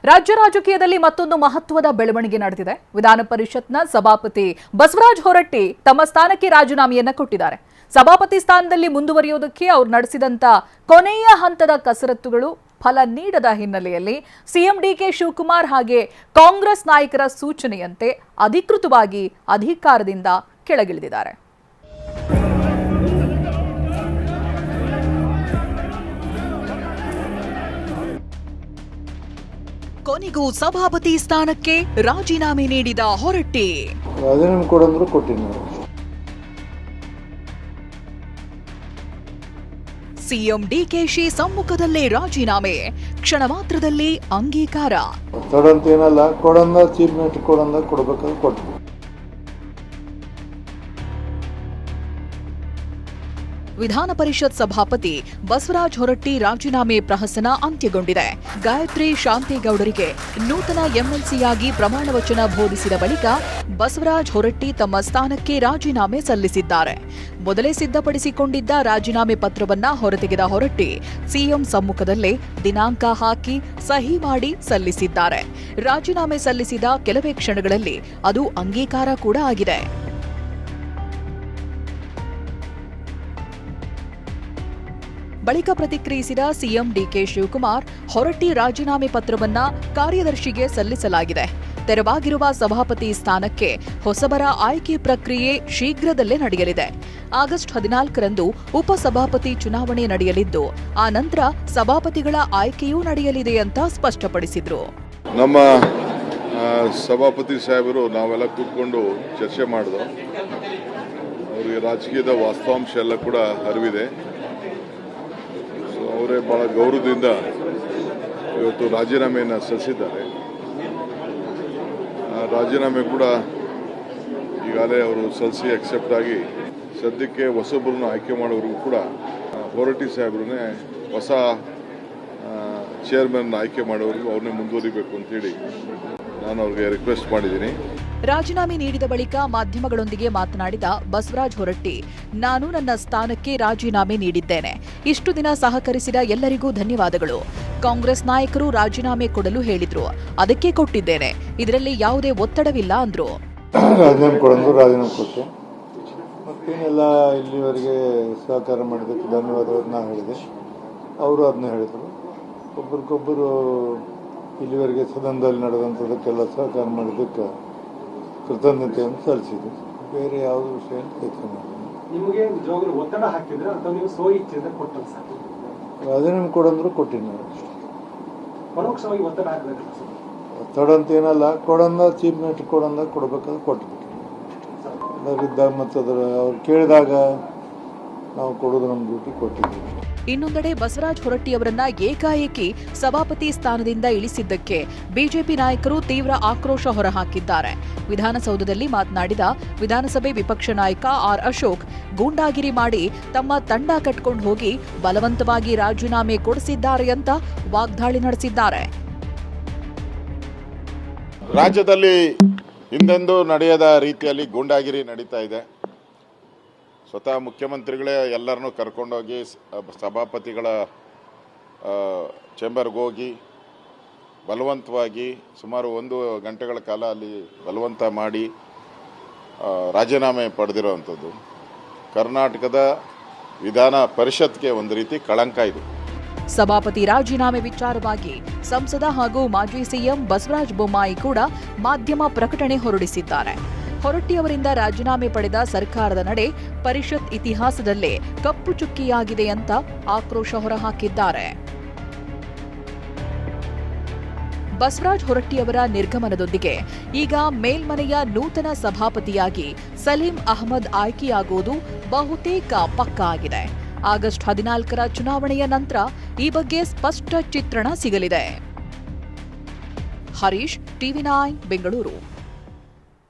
ರಾಜ್ಯ ರಾಜಕೀಯದಲ್ಲಿ ಮತ್ತೊಂದು ಮಹತ್ವದ ಬೆಳವಣಿಗೆ ನಡೆದಿದೆ. ವಿಧಾನ ಪರಿಷತ್ನ ಸಭಾಪತಿ ಬಸವರಾಜ ಹೊರಟ್ಟಿ ತಮ್ಮ ಸ್ಥಾನಕ್ಕೆ ರಾಜೀನಾಮೆಯನ್ನ ಕೊಟ್ಟಿದ್ದಾರೆ. ಸಭಾಪತಿ ಸ್ಥಾನದಲ್ಲಿ ಮುಂದುವರಿಯುವುದಕ್ಕೆ ಅವರು ನಡೆಸಿದಂತ ಕೊನೆಯ ಹಂತದ ಕಸರತ್ತುಗಳು ಫಲ ನೀಡದ ಹಿನ್ನೆಲೆಯಲ್ಲಿ ಸಿಎಂ ಡಿಕೆ ಶಿವಕುಮಾರ್ ಹಾಗೆ ಕಾಂಗ್ರೆಸ್ ನಾಯಕರ ಸೂಚನೆಯಂತೆ ಅಧಿಕೃತವಾಗಿ ಅಧಿಕಾರದಿಂದ ಕೆಳಗಿಳಿದಿದ್ದಾರೆ. ಕೊನೆಗೂ ಸಭಾಪತಿ ಸ್ಥಾನಕ್ಕೆ ರಾಜೀನಾಮೆ ನೀಡಿದ ಹೊರಟ್ಟಿ ಸಿಎಂ ಡಿಕೆಶಿ ಸಮ್ಮುಖದಲ್ಲೇ ರಾಜೀನಾಮೆ, ಕ್ಷಣ ಮಾತ್ರದಲ್ಲಿ ಅಂಗೀಕಾರ. ವಿಧಾನ ಪರಿಷತ್ ಸಭಾಪತಿ ಬಸವರಾಜ ಹೊರಟ್ಟಿ ರಾಜೀನಾಮೆ ಪ್ರಹಸನ ಅಂತ್ಯಗೊಂಡಿದೆ. ಗಾಯತ್ರಿ ಶಾಂತೇಗೌಡರಿಗೆ ನೂತನ ಎಂಎಲ್ಸಿಯಾಗಿ ಪ್ರಮಾಣ ವಚನ ಬೋಧಿಸಿದ ಬಳಿಕ ಬಸವರಾಜ ಹೊರಟ್ಟಿ ತಮ್ಮ ಸ್ಥಾನಕ್ಕೆ ರಾಜೀನಾಮೆ ಸಲ್ಲಿಸಿದ್ದಾರೆ. ಮೊದಲೇ ಸಿದ್ಧಪಡಿಸಿಕೊಂಡಿದ್ದ ರಾಜೀನಾಮೆ ಪತ್ರವನ್ನ ಹೊರತೆಗೆದ ಹೊರಟ್ಟಿ ಸಿಎಂ ಸಮ್ಮುಖದಲ್ಲೇ ದಿನಾಂಕ ಹಾಕಿ ಸಹಿ ಮಾಡಿ ಸಲ್ಲಿಸಿದ್ದಾರೆ. ರಾಜೀನಾಮೆ ಸಲ್ಲಿಸಿದ ಕೆಲವೇ ಕ್ಷಣಗಳಲ್ಲಿ ಅದು ಅಂಗೀಕಾರ ಕೂಡ ಆಗಿದೆ. ಬಳಿಕ ಪ್ರತಿಕ್ರಿಯಿಸಿದ ಸಿಎಂ ಡಿಕೆ ಶಿವಕುಮಾರ್, ಹೊರಟ್ಟಿ ರಾಜೀನಾಮೆ ಪತ್ರವನ್ನ ಕಾರ್ಯದರ್ಶಿಗೆ ಸಲ್ಲಿಸಲಾಗಿದೆ. ತೆರವಾಗಿರುವ ಸಭಾಪತಿ ಸ್ಥಾನಕ್ಕೆ ಹೊಸಬರ ಆಯ್ಕೆ ಪ್ರಕ್ರಿಯೆ ಶೀಘ್ರದಲ್ಲೇ ನಡೆಯಲಿದೆ. ಆಗಸ್ಟ್ 14ರಂದು ಉಪಸಭಾಪತಿ ಚುನಾವಣೆ ನಡೆಯಲಿದ್ದು ಆ ನಂತರ ಸಭಾಪತಿಗಳ ಆಯ್ಕೆಯೂ ನಡೆಯಲಿದೆ ಅಂತ ಸ್ಪಷ್ಟಪಡಿಸಿದ್ರು. ನಮ್ಮ ಸಭಾಪತಿ ಸಾಹೇಬರು ನಾವೆಲ್ಲ ಕೂತ್ಕೊಂಡು ಚರ್ಚೆ ಮಾಡಿದ್ರು. ಅವರಿಗೆ ರಾಜಕೀಯದ ವಾಸ್ತವಾಂಶ ಎಲ್ಲ ಕೂಡ ಅರಿವಿದೆ. ಅವರೇ ಬಹಳ ಗೌರವದಿಂದ ಇವತ್ತು ರಾಜೀನಾಮೆಯನ್ನು ಸಲ್ಲಿಸಿದ್ದಾರೆ. ರಾಜೀನಾಮೆ ಕೂಡ ಈಗಾಗಲೇ ಅವರು ಸಲ್ಲಿಸಿ ಅಕ್ಸೆಪ್ಟ್ ಆಗಿ ಸದ್ಯಕ್ಕೆ ಹೊಸೊಬ್ಬರನ್ನು ಆಯ್ಕೆ ಮಾಡೋರಿಗೂ ಕೂಡ ಹೊರಟ್ಟಿ ಸಾಹೇಬ್ರನ್ನೇ ಹೊಸ ಚೇರ್ಮನ್ ಆಯ್ಕೆ ಮಾಡೋರಿಗೂ ಅವ್ರನ್ನೇ ಮುಂದುವರಿಬೇಕು ಅಂತೇಳಿ ನಾನು ಅವ್ರಿಗೆ ರಿಕ್ವೆಸ್ಟ್ ಮಾಡಿದ್ದೀನಿ. ರಾಜೀನಾಮೆ ನೀಡಿದ ಬಳಿಕ ಮಾಧ್ಯಮಗಳೊಂದಿಗೆ ಮಾತನಾಡಿದ ಬಸವರಾಜ ಹೊರಟ್ಟಿ, ನಾನು ನನ್ನ ಸ್ಥಾನಕ್ಕೆ ರಾಜೀನಾಮೆ ನೀಡಿದ್ದೇನೆ. ಇಷ್ಟು ದಿನ ಸಹಕರಿಸಿದ ಎಲ್ಲರಿಗೂ ಧನ್ಯವಾದಗಳು. ಕಾಂಗ್ರೆಸ್ ನಾಯಕರು ರಾಜೀನಾಮೆ ಕೊಡಲು ಹೇಳಿದ್ರು, ಅದಕ್ಕೆ ಕೊಟ್ಟಿದ್ದೇನೆ. ಇದರಲ್ಲಿ ಯಾವುದೇ ಒತ್ತಡವಿಲ್ಲ ಅಂದ್ರು. ರಾಜೀನಾಮೆ ಕೊಟ್ಟೆ. ಮತ್ತೇನೆಲ್ಲ ಇಲ್ಲಿವರೆಗೆ ಸಹಕಾರ ಮಾಡಿದ್ದಕ್ಕೆ ಧನ್ಯವಾದಗಳು ನಾನು ಹೇಳಿದೆ. ಅವರು ಅದನ್ನ ಹೇಳಿದರು. ಒಬ್ಬರಿಗೊಬ್ಬರು ಇಲ್ಲಿವರೆಗೆ ಸದನದಲ್ಲಿ ನಡೆದಂಥದಕ್ಕೆಲ್ಲ ಸಹಕಾರ ಮಾಡಿದ್ದಕ್ಕೆ ಕೃತಜ್ಞತೆಯನ್ನು ಸಲ್ಲಿಸಿದೆ. ಬೇರೆ ಯಾವುದೇ ವಿಷಯ ನಿಮಗೆ ನಿಜವಾಗ್ಲೂ ಒತ್ತಡ ಹಾಕಿದ್ರೆ ಅಥವಾ ನೀವು ಸ್ವಇಚ್ಛೆಯಿಂದ ಕೊಟ್ಟರು ಸಾಕು? ರಾಜೀನಾಮೆ ಕೊಡಂದ್ರು ಕೊಟ್ಟಿನಿ. ಪರೋಕ್ಷವಾಗಿ ಒತ್ತಡ ಹಾಕಬೇಕು. ಒತ್ತಡ ಅಂತ ಏನಲ್ಲ, ಕೊಡಂದ ಚೀಫ್ ಮಿನಿಸ್ಟರ್ ಕೊಡಂದಾಗ ಕೊಡ್ಬೇಕಾದ್ರೆ ಕೊಟ್ಬಿಟ್ಟು ಎಲ್ಲರಿದ್ದಾಗ ಮತ್ತು ಅದರ ಅವ್ರು ಕೇಳಿದಾಗ ನಾವು ಕೊಡೋದು ನಮ್ಮ ಡ್ಯೂಟಿ ಕೊಟ್ಟಿದ್ದೀವಿ. ಇನ್ನೊಂದೆಡೆ ಬಸವರಾಜ ಹೊರಟ್ಟಿ ಅವರನ್ನ ಏಕಾಏಕಿ ಸಭಾಪತಿ ಸ್ಥಾನದಿಂದ ಇಳಿಸಿದ್ದಕ್ಕೆ ಬಿಜೆಪಿ ನಾಯಕರು ತೀವ್ರ ಆಕ್ರೋಶ ಹೊರಹಾಕಿದ್ದಾರೆ. ವಿಧಾನಸೌಧದಲ್ಲಿ ಮಾತನಾಡಿದ ವಿಧಾನಸಭೆ ವಿಪಕ್ಷ ನಾಯಕ ಆರ್ ಅಶೋಕ್, ಗೂಂಡಾಗಿರಿ ಮಾಡಿ ತಮ್ಮ ತಂಡ ಕಟ್ಕೊಂಡು ಹೋಗಿ ಬಲವಂತವಾಗಿ ರಾಜೀನಾಮೆ ಕೊಡಿಸಿದ್ದಾರೆ ಅಂತ ವಾಗ್ದಾಳಿ ನಡೆಸಿದ್ದಾರೆ. ರಾಜ್ಯದಲ್ಲಿ ಹಿಂದೆಂದೂ ನಡೆಯದ ರೀತಿಯಲ್ಲಿ ಗೂಂಡಾಗಿರಿ ನಡೀತಾ ಇದೆ. ಸ್ವತಃ ಮುಖ್ಯಮಂತ್ರಿಗಳೇ ಎಲ್ಲರನ್ನೂ ಕರ್ಕೊಂಡೋಗಿ ಸಭಾಪತಿಗಳ ಚೇಂಬರ್ಗೆ ಹೋಗಿ ಬಲವಂತವಾಗಿ ಸುಮಾರು 1 ಗಂಟೆಗಳ ಕಾಲ ಅಲ್ಲಿ ಬಲವಂತ ಮಾಡಿ ರಾಜೀನಾಮೆ ಪಡೆದಿರುವಂಥದ್ದು ಕರ್ನಾಟಕದ ವಿಧಾನ ಪರಿಷತ್ಗೆ ಒಂದು ರೀತಿ ಕಳಂಕ ಇದು. ಸಭಾಪತಿ ರಾಜೀನಾಮೆ ವಿಚಾರವಾಗಿ ಸಂಸದ ಹಾಗೂ ಮಾಜಿ ಸಿಎಂ ಬಸವರಾಜ ಬೊಮ್ಮಾಯಿ ಕೂಡ ಮಾಧ್ಯಮ ಪ್ರಕಟಣೆ ಹೊರಡಿಸಿದ್ದಾರೆ. ಹೊರಟ್ಟಿ ಅವರಿಂದ ರಾಜೀನಾಮೆ ಪಡೆದ ಸರ್ಕಾರದ ನಡೆ ಪರಿಷತ್ ಇತಿಹಾಸದಲ್ಲೇ ಕಪ್ಪು ಚುಕ್ಕಿಯಾಗಿದೆ ಅಂತ ಆಕ್ರೋಶ ಹೊರಹಾಕಿದ್ದಾರೆ. ಬಸವರಾಜ ಹೊರಟ್ಟಿಯವರ ನಿರ್ಗಮನದೊಂದಿಗೆ ಈಗ ಮೇಲ್ಮನೆಯ ನೂತನ ಸಭಾಪತಿಯಾಗಿ ಸಲೀಂ ಅಹಮದ್ ಆಯ್ಕೆಯಾಗುವುದು ಬಹುತೇಕ ಪಕ್ಕಾ ಆಗಿದೆ. ಆಗಸ್ಟ್ 14ರ ಚುನಾವಣೆಯ ನಂತರ ಈ ಬಗ್ಗೆ ಸ್ಪಷ್ಟ ಚಿತ್ರಣ ಸಿಗಲಿದೆ. ಹರೀಶ್, ಟಿವಿ9 ಬೆಂಗಳೂರು.